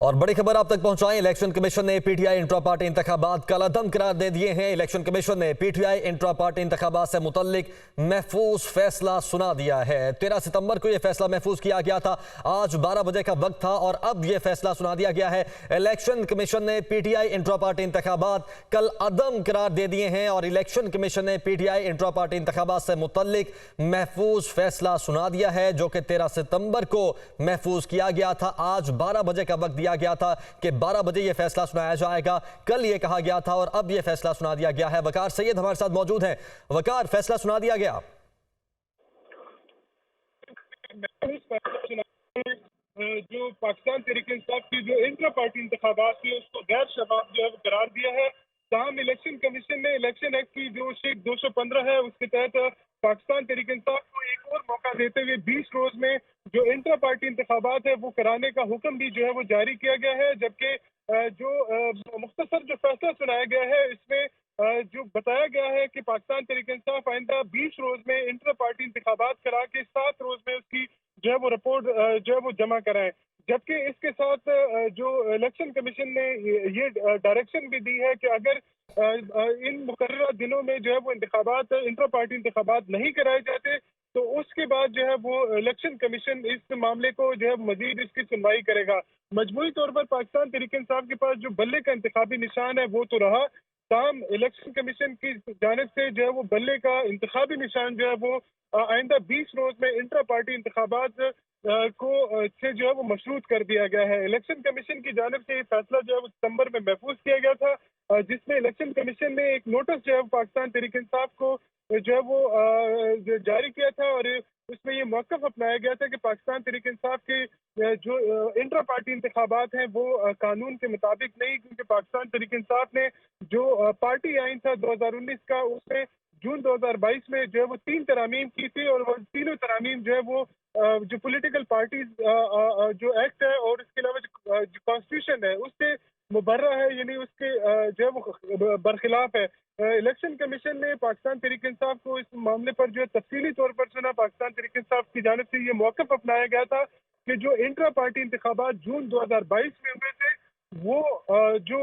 और बड़ी खबर आप तक पहुंचाएं। इलेक्शन कमीशन ने पीटीआई इंट्रा पार्टी इंतखाबात कलादम करार दे दिए हैं। इलेक्शन कमीशन ने पीटीआई इंट्रा पार्टी इंतखाबात से मुतल्लिक महफूज फैसला सुना दिया है। 13 सितंबर को यह फैसला महफूज किया गया था। आज 12 बजे का वक्त था और अब यह फैसला सुना दिया गया है। इलेक्शन कमीशन ने पीटीआई इंट्रा पार्टी इंतखाबात कल अदम करार दे दिए हैं और इलेक्शन कमीशन ने पीटीआई इंट्रा पार्टी इंतखाबात से मुतल्लिक महफूज फैसला सुना दिया है, जो कि 13 सितंबर को महफूज किया गया था। आज 12 बजे का वक्त दिया गया था कि 12 बजे यह फैसला सुनाया जाएगा। कल यह कहा गया था और अब यह फैसला सुना दिया गया है। वकार सैयद हमारे साथ मौजूद हैं। वकार, फैसला सुना दिया गया। जो पाकिस्तान तहरीक-ए-इंसाफ की जो इंट्रा पार्टी इंतखाबात थी उसको गैर शफाफ जो है करार दिया है। ताहम इलेक्शन कमीशन ने इलेक्शन एक्ट की जो शेख 215 है उसके तहत पाकिस्तान तहरीक-ए-इंसाफ को एक और मौका देते हुए 20 रोज में जो इंट्रा पार्टी इंतखाबात है वो कराने का हुक्म भी जो है वो जारी किया गया है। जबकि जो मुख्तसर जो फैसला सुनाया गया है इसमें जो बताया गया है कि पाकिस्तान तहरीक-ए-इंसाफ आइंदा 20 रोज में इंट्रा पार्टी इंतखाबात करा के 7 रोज में उसकी जो है वो रिपोर्ट जो है वो जमा कराएं। जबकि इसके साथ जो इलेक्शन कमीशन ने ये डायरेक्शन भी दी है कि अगर इन मुकर्ररा दिनों में जो है वो इंतखाबात इंट्रा पार्टी इंतखाबात नहीं कराए जाते तो उसके बाद जो है वो इलेक्शन कमीशन इस मामले को जो है मजीद इसकी सुनवाई करेगा। मजमूई तौर पर पाकिस्तान तहरीक-ए-इंसाफ के पास जो बल्ले का इंतखाबी निशान है वो तो रहा, ताहम इलेक्शन कमीशन की जानिब से जो है वो बल्ले का इंतखाबी निशान जो है वो आइंदा 20 रोज में इंट्रा पार्टी इंतखाबात को से जो है वो मशरूत कर दिया गया है। इलेक्शन कमीशन की जानिब से ये फैसला जो है वो सितंबर में महफूज किया गया था, जिसमें इलेक्शन कमीशन ने एक नोटिस जो है पाकिस्तान तहरीक-ए-इंसाफ को जो है वो जारी किया था और उसमें ये मौक़िफ़ अपनाया गया था कि पाकिस्तान तहरीक-ए-इंसाफ के जो इंट्रा पार्टी इंतखाबात हैं वो कानून के मुताबिक नहीं, क्योंकि पाकिस्तान तहरीक-ए-इंसाफ ने जो पार्टी आइन था 2019 का उसमें जून 2022 में जो है वो 3 तरामीम की थी और वो तीनों तरामीम जो है वो जो पॉलिटिकल पार्टीज जो एक्ट है और इसके अलावा जो कॉन्स्टिट्यूशन है उससे मुबर्रा है, यानी उसके जो है वो बरखिलाफ है। इलेक्शन कमीशन ने पाकिस्तान तहरीक-ए-इंसाफ को इस मामले पर जो है तफसीली तौर पर सुना। पाकिस्तान तहरीक-ए-इंसाफ की जानिब से ये मौक़िफ़ अपनाया गया था कि जो इंट्रा पार्टी इंतखाबात जून 2022 में हुए थे वो जो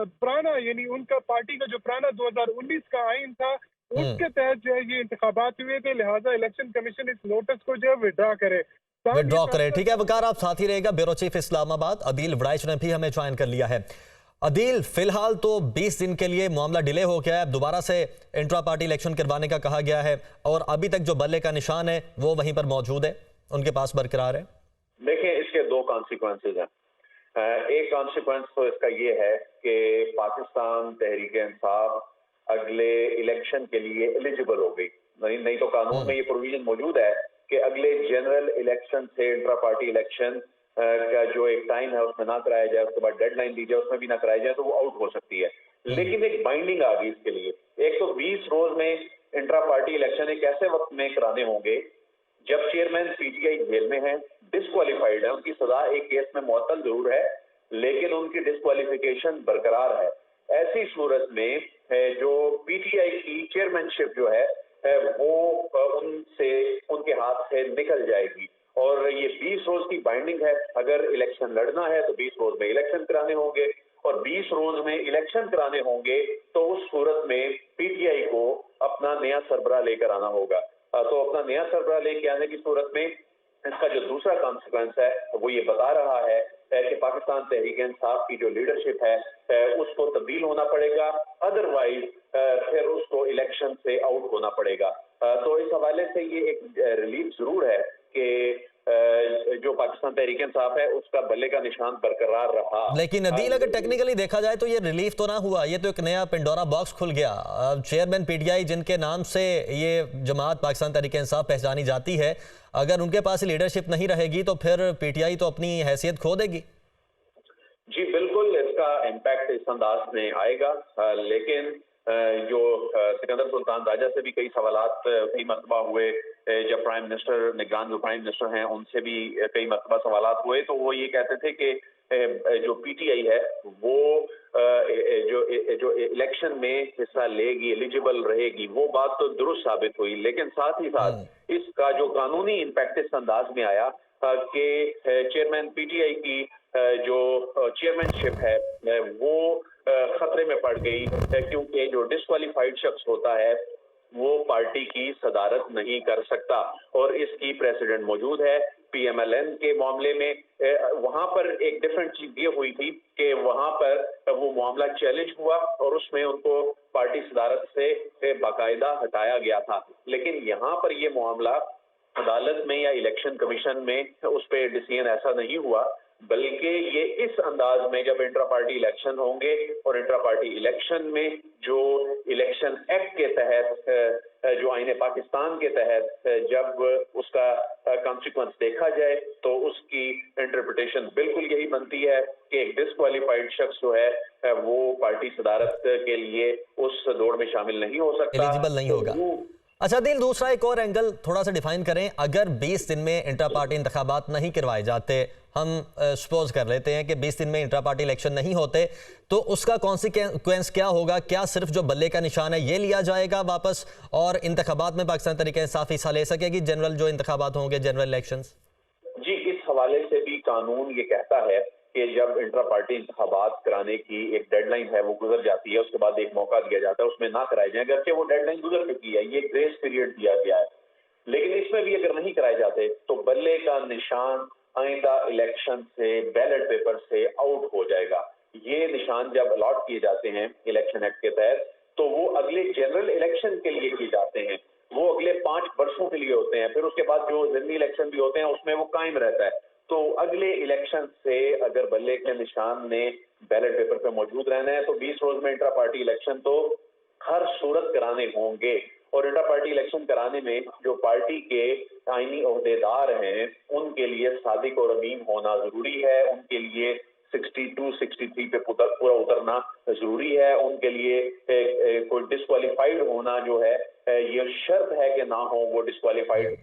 पुराना यानी उनका पार्टी का जो पुराना 2019 का आइन था उसके तहत जो है ये इंतखाबात हुए थे, लिहाजा इलेक्शन कमीशन इस नोटिस को जो है विड्रॉ करे। ठीक है वकार, आप साथ ही रहेगा। ब्यूरो चीफ इस्लामाबाद अदील वड़ाइच ने भी हमें ज्वाइन कर लिया है। अदील, फिलहाल तो 20 दिन के लिए मामला डिले हो गया है, दोबारा से इंट्रा पार्टी इलेक्शन करवाने का कहा गया है और अभी तक जो बल्ले का निशान है वो वहीं पर मौजूद है, उनके पास बरकरार है। देखिए, इसके 2 कॉन्सिक्वेंसेज हैं। एक कॉन्सिक्वेंस तो इसका ये है कि पाकिस्तान तहरीक-ए-इंसाफ अगले इलेक्शन के लिए एलिजिबल हो गई। नहीं तो कानून में ये प्रोविजन मौजूद है कि अगले जनरल इलेक्शन से इंट्रा पार्टी इलेक्शन का जो एक टाइम है उसमें ना कराया जाए, उसके बाद डेडलाइन दी जाए उसमें भी ना कराया जाए तो वो आउट हो सकती है। लेकिन एक बाइंडिंग आ गई इसके लिए। एक तो 20 रोज में इंट्रा पार्टी इलेक्शन एक ऐसे वक्त में कराने होंगे जब चेयरमैन पीटीआई जेल में है, डिस्क्वालीफाइड है, उनकी सजा एक केस में मुअत्तल जरूर है लेकिन उनकी डिस्क्वालिफिकेशन बरकरार है। ऐसी सूरत में जो पीटीआई की चेयरमैनशिप जो है वो उनसे उनके हाथ से निकल जाएगी और ये 20 रोज की बाइंडिंग है। अगर इलेक्शन लड़ना है तो 20 रोज में इलेक्शन कराने होंगे और 20 रोज में इलेक्शन कराने होंगे तो उस सूरत में पीटीआई को अपना नया सरबराह लेकर आना होगा। तो अपना नया सरबराह लेके आने की सूरत में इसका जो दूसरा कॉन्सिक्वेंस है वो ये बता रहा है कि पाकिस्तान तहरीक-ए-इंसाफ की जो लीडरशिप है उसको तब्दील होना पड़ेगा, अदरवाइज फिर उसको इलेक्शन से आउट होना पड़ेगा। तो इस हवाले से ये एक रिलीफ जरूर है कि जो पाकिस्तान तहरीक-ए-इंसाफ है उसका बल्ले का निशान बरकरार रहा। लेकिन अदील, अगर टेक्निकली देखा जाए तो ये रिलीफ तो ना हुआ, ये तो एक नया पेंडोरा बॉक्स खुल गया। चेयरमैन पीटीआई जिनके नाम से ये जमात पाकिस्तान तहरीक-ए-इंसाफ पहचानी जाती है, अगर उनके पास लीडरशिप नहीं रहेगी तो फिर पीटीआई तो अपनी हैसियत खो देगी। जी बिल्कुल, इसका इम्पैक्ट इस अंदाज में आएगा। लेकिन जो सिकंदर सुल्तान राजा से भी कई सवालात कई मरतबा हुए, जब प्राइम मिनिस्टर निगरान जो प्राइम मिनिस्टर हैं उनसे भी कई मरतबा सवालात हुए तो वो ये कहते थे कि जो पीटीआई है वो जो इलेक्शन में हिस्सा लेगी, एलिजिबल रहेगी, वो बात तो दुरुस्त साबित हुई। लेकिन साथ ही साथ इसका जो कानूनी इम्पैक्ट इस अंदाज में आया कि चेयरमैन पीटीआई की जो चेयरमैनशिप है वो खतरे में पड़ गई, क्योंकि जो डिस्क्वालिफाइड शख्स होता है वो पार्टी की सदारत नहीं कर सकता, और इसकी प्रेसिडेंट मौजूद है। पीएमएलएन के मामले में वहां पर एक डिफरेंट चीज ये हुई थी कि वहां पर वो मामला चैलेंज हुआ और उसमें उनको पार्टी सदारत से बाकायदा हटाया गया था। लेकिन यहाँ पर ये मामला अदालत में या इलेक्शन कमीशन में उस पर डिसीजन ऐसा नहीं हुआ, बल्कि ये इस अंदाज में जब इंट्रा पार्टी इलेक्शन होंगे और इंट्रा पार्टी इलेक्शन में जो इलेक्शन एक्ट के तहत जो आईने पाकिस्तान के तहत जब उसका कॉन्सिक्वेंस देखा जाए तो उसकी इंटरप्रिटेशन बिल्कुल यही बनती है कि एक डिस्क्वालिफाइड शख्स जो है वो पार्टी सदारत के लिए उस दौड़ में शामिल नहीं हो सकता, एलिजिबल नहीं होगा। अच्छा दिल, दूसरा एक और एंगल थोड़ा सा डिफाइन करें। अगर 20 दिन में इंट्रा पार्टी इंतखाबात नहीं करवाए जाते, हम सपोज कर लेते हैं कि 20 दिन में इंट्रा पार्टी इलेक्शन नहीं होते, तो उसका कॉन्सिक्वेंस क्या होगा? क्या सिर्फ जो बल्ले का निशान है ये लिया जाएगा वापस और इंतखाबात में पाकिस्तान तरीके इंसाफ हिस्सा ले सकेगी, जनरल जो इंतखाबात होंगे, जनरल इलेक्शंस? जी, इस हवाले से भी कानून ये कहता है कि जब इंट्रा पार्टी इंतखाबात कराने की एक डेडलाइन है वो गुजर जाती है, उसके बाद एक मौका दिया जाता है, उसमें ना कराए जाए, अगरचे वो डेडलाइन गुजर चुकी है, ये ग्रेस पीरियड दिया गया है। लेकिन इसमें भी अगर नहीं कराए जाते तो बल्ले का निशान आइंदा इलेक्शन से बैलेट पेपर से आउट हो जाएगा। ये निशान जब अलॉट किए जाते हैं इलेक्शन एक्ट के तहत तो वो अगले जनरल इलेक्शन के लिए किए जाते हैं, वो अगले 5 वर्षों के लिए होते हैं, फिर उसके बाद जो ज़िमनी इलेक्शन भी होते हैं उसमें वो कायम रहता है। तो अगले इलेक्शन से अगर बल्ले के निशान ने बैलेट पेपर पे मौजूद रहना है तो 20 रोज में इंट्रा पार्टी इलेक्शन तो हर सूरत कराने होंगे, और इंट्रा पार्टी इलेक्शन कराने में जो पार्टी के आईनी ओहदेदार हैं उनके लिए सादिक और अमीन होना जरूरी है, उनके लिए 62, 63 पे पूरा उतरना जरूरी है, उनके लिए कोई डिस्क्वालिफाइड होना जो है ये शर्त है कि ना हो वो डिस्क्वालिफाइड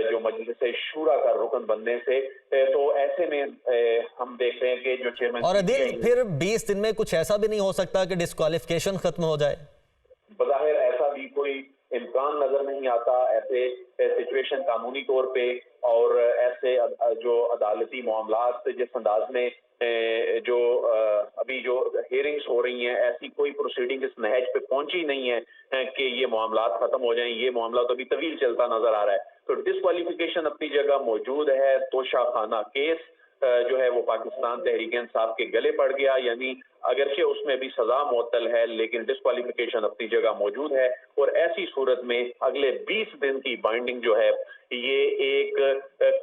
जो मजलिस शूरा का रुकन बनने से। तो ऐसे में हम देखते हैं कि जो चेयरमैन और अदिल, फिर 20 दिन में कुछ ऐसा भी नहीं हो सकता कि डिस्क्वालिफिकेशन खत्म हो जाए? बज़ाहिर ऐसा भी कोई इम्कान नजर नहीं आता, ऐसे सिचुएशन कानूनी तौर पे और ऐसे जो अदालती मामलात जिस अंदाज में जो अभी जो हियरिंग्स हो रही हैं, ऐसी कोई प्रोसीडिंग इस नहज पे पहुंची नहीं है कि ये मामलात खत्म हो जाएं। ये मामला तो अभी तवील चलता नजर आ रहा है। तो डिस्क्वालिफिकेशन अपनी जगह मौजूद है, तोशा खाना केस जो है वो पाकिस्तान तहरीक इंसाफ के गले पड़ गया, यानी अगरचे उसमें भी सजा मुअत्तल है लेकिन डिस्क्वालिफिकेशन अपनी जगह मौजूद है, और ऐसी सूरत में अगले 20 दिन की बाइंडिंग जो है ये एक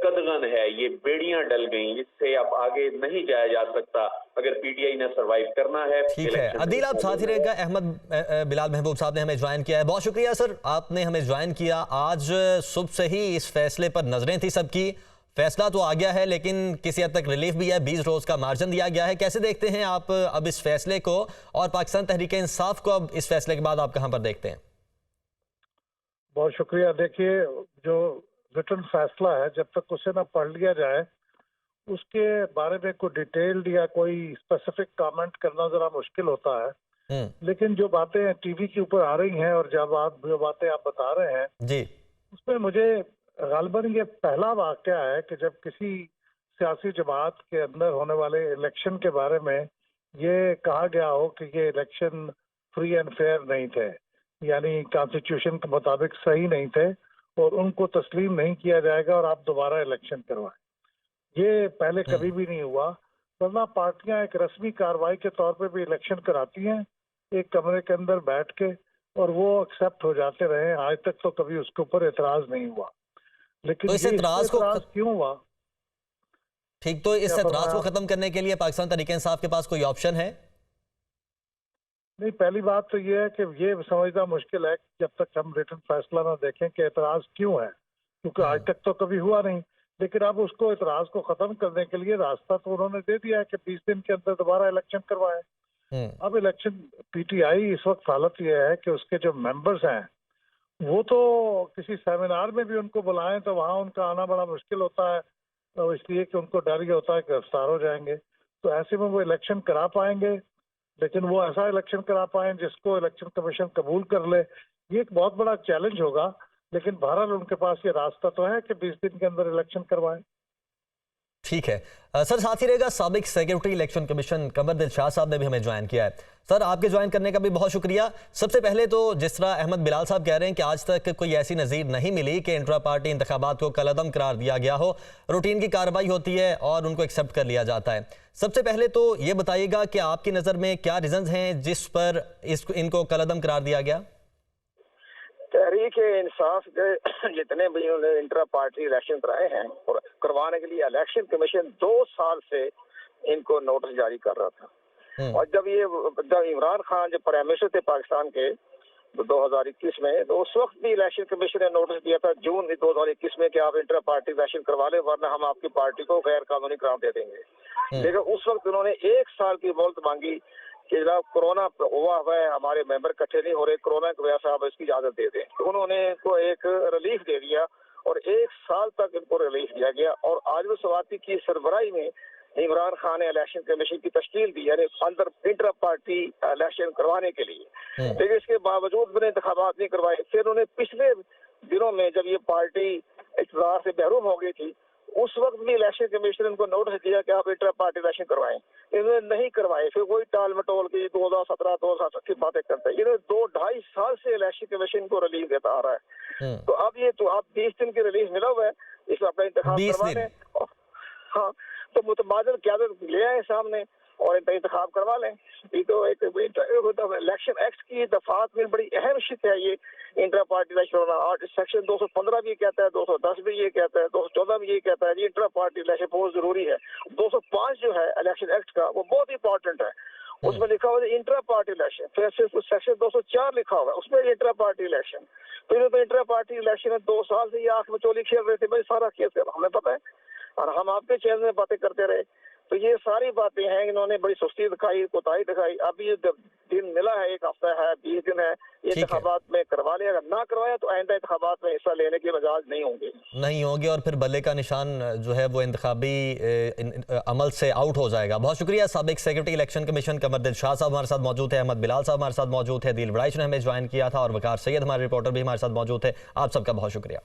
कदगन है, ये बेड़ियां डल गई, इससे अब आगे नहीं जाया जा सकता अगर पीटीआई ने सरवाइव करना है। ठीक है अदिल, आप साथ ही रहेगा। अहमद बिलाल महबूब साहब ने हमें ज्वाइन किया है, बहुत शुक्रिया सर, आपने हमें ज्वाइन किया। आज सुबह से ही इस फैसले पर नजरें थी सबकी। फैसला तो आ गया है लेकिन किसी हद तक रिलीफ भी है, 20 रोज का मार्जिन दिया गया है। कैसे देखते हैं आप अब इस फैसले को, और पाकिस्तान तहरीक इंसाफ को अब इस फैसले के बाद आप कहां पर देखते हैं? बहुत शुक्रिया। देखिए, जो रिटर्न फैसला है जब तक उसे ना पढ़ लिया जाए उसके बारे में कोई डिटेल्ड या कोई स्पेसिफिक कमेंट करना जरा मुश्किल होता है। लेकिन जो बातें टीवी के ऊपर आ रही हैं और जो बातें आप बता रहे हैं जी, उसमें मुझे गालबन ये पहला वाकया है कि जब किसी सियासी जमात के अंदर होने वाले इलेक्शन के बारे में ये कहा गया हो कि ये इलेक्शन फ्री एंड फेयर नहीं थे, यानी कॉन्स्टिट्यूशन के मुताबिक सही नहीं थे और उनको तस्लीम नहीं किया जाएगा और आप दोबारा इलेक्शन करवाएं। ये पहले कभी भी नहीं हुआ, वरना पार्टियां एक रस्मी कार्रवाई के तौर पे भी इलेक्शन कराती हैं एक कमरे के अंदर बैठ के, और वो एक्सेप्ट हो जाते रहे। आज तक तो कभी उसके ऊपर एतराज नहीं हुआ। लेकिन तो इस एतराज को क्यों हुआ? ठीक, तो इस एतराज को खत्म करने के लिए पाकिस्तान तहरीक इंसाफ के पास कोई ऑप्शन है? नहीं, पहली बात तो ये है कि ये समझना मुश्किल है जब तक हम रिटर्न फैसला ना देखें कि एतराज क्यों है, क्योंकि आज तक तो कभी हुआ नहीं। लेकिन अब उसको एतराज को खत्म करने के लिए रास्ता तो उन्होंने दे दिया है कि 20 दिन के अंदर दोबारा इलेक्शन करवाएं। अब इलेक्शन पीटीआई इस वक्त हालत ये है कि उसके जो मेंबर्स हैं वो तो किसी सेमिनार में भी उनको बुलाएं तो वहां उनका आना बड़ा मुश्किल होता है, तो इसलिए कि उनको डर ये होता है कि गिरफ्तार हो जाएंगे। तो ऐसे में वो इलेक्शन करा पाएंगे, लेकिन वो ऐसा इलेक्शन करा पाए जिसको इलेक्शन कमीशन कबूल कर ले, ये एक बहुत बड़ा चैलेंज होगा। लेकिन बहरहाल उनके पास ये रास्ता तो है कि 20 दिन के अंदर इलेक्शन करवाएं। ठीक है सर, साथ ही रहेगा साबिक सेक्रेटरी इलेक्शन कमीशन कमर दिलशाद साहब ने भी हमें ज्वाइन किया है। सर आपके ज्वाइन करने का भी बहुत शुक्रिया। सबसे पहले तो जिस तरह अहमद बिलाल साहब कह रहे हैं कि आज तक कोई ऐसी नज़ीर नहीं मिली कि इंट्रा पार्टी इंतखाबात को कलअदम करार दिया गया हो, रूटीन की कार्रवाई होती है और उनको एक्सेप्ट कर लिया जाता है। सबसे पहले तो ये बताइएगा कि आपकी नज़र में क्या रीजंस हैं जिस पर इनको कलअदम करार दिया गया? तहरीक इंसाफ के जितने भी उन्होंने इंट्रा पार्टी इलेक्शन कराए हैं और करवाने के लिए इलेक्शन कमीशन 2 साल से इनको नोटिस जारी कर रहा था। और जब इमरान खान जब प्राइम मिनिस्टर थे पाकिस्तान के 2021 में, तो उस वक्त भी इलेक्शन कमीशन ने नोटिस दिया था जून 2021 में कि आप इंट्रा पार्टी इलेक्शन करवा लें वरना हम आपकी पार्टी को गैर कानूनी करार दे देंगे। लेकिन उस वक्त उन्होंने 1 साल की मोहलत मांगी कि जनाब कोरोना हुआ है, हमारे मेंबर इकट्ठे नहीं हो रहे, कोरोना की वजह से आप इसकी इजाजत दे दें। तो उन्होंने इनको एक रिलीफ दे दिया और 1 साल तक इनको रिलीफ दिया गया। और आज भी सवाती की सरबराही में इमरान खान ने इलेक्शन कमीशन की तश्कील दी, यानी अंदर इंट्रा पार्टी इलेक्शन करवाने के लिए। लेकिन इसके बावजूद भी इंतखाबात नहीं करवाए। फिर उन्होंने पिछले दिनों में जब ये पार्टी इक़्तिदार से महरूम हो गई थी, उस वक्त भी इलेक्शन कमीशन ने उनको नोटिस दिया कि आप इंट्रा पार्टी इलेक्शन करवाएं, इन्होंने नहीं करवाए। फिर वही टाल मटोल की 2017-2018 की बातें करते हैं। इन्होंने 2-2.5 साल से इलेक्शन कमीशन को रिलीफ देता आ रहा है। तो अब ये तो आप 20 दिन की रिलीफ मिला हुआ है, इस अपना इंतखाब करवाने। हाँ, तो मुतबादल क़यादत ले आए सामने और इंतखाब करवा लें। ये तो एक इलेक्शन एक्ट की दफात में बड़ी अहम शित है ये इंट्रा पार्टी इलेक्शन होना। और सेक्शन 215 भी कहता है, 210 भी ये कहता है, 214 भी ये कहता है कि इंट्रा पार्टी इलेक्शन बहुत जरूरी है। 205 जो है इलेक्शन एक्ट का वो बहुत इंपॉर्टेंट है। उसमें लिखा हुआ है इंट्रा पार्टी इलेक्शन। फिर सेक्शन 204 लिखा हुआ है, उसमें इंट्रा पार्टी इलेक्शन। तो इन्होंने तो इंट्रा पार्टी इलेक्शन में 2 साल से ये आंख में चोली खेल रहे थे भाई, सारा केस हमें पता है और हम आपके चैनल में बातें करते रहे। तो ये सारी बातें हैं, इन्होंने बड़ी सुस्ती दिखाई, कोताही दिखाई। अभी ये दिन मिला है, 1 हफ्ता है, 20 दिन है, ये इंतखाबात में करवा लिया। अगर ना करवाया तो आइंदा इंतखाबात में हिस्सा लेने की मजाज नहीं होंगे और फिर बल्ले का निशान जो है वो इंतखाबी अमल से आउट हो जाएगा। बहुत शुक्रिया। साबिक सेक्रेटरी इलेक्शन कमीशन कमर दिलशाद साहब हमारे साथ मौजूद है, अहमद बिलाल साहब हमारे साथ मौजूद है, दिल बड़ाइश ने हमें ज्वाइन किया था और वकार सैयद हमारे रिपोर्टर भी हमारे साथ मौजूद थे। आप सबका बहुत शुक्रिया।